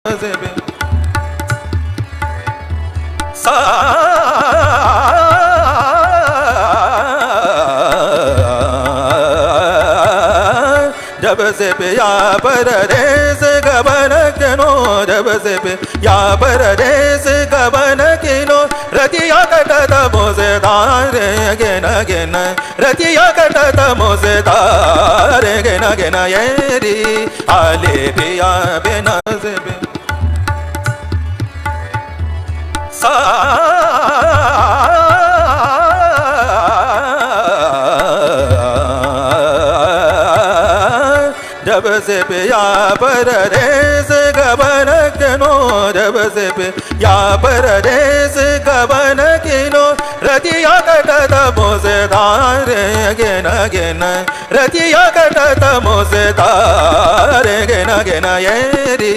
से बे सा जब से पे या पर रे से गबन किनो जब से पे या पर रे से गबन किनो रतिया कटत मोसे तारे गेन गेन रतिया कटत मोसे तारे गेन गेन ये री आले पिया बिना से बे सा जब से पे या पर रे से गबन किनो जब से पे या पर रे से गबन किनो रतिया कटत मोसे तारे गेन गेन रतिया कटत मोसे तारे गेन गेन ये री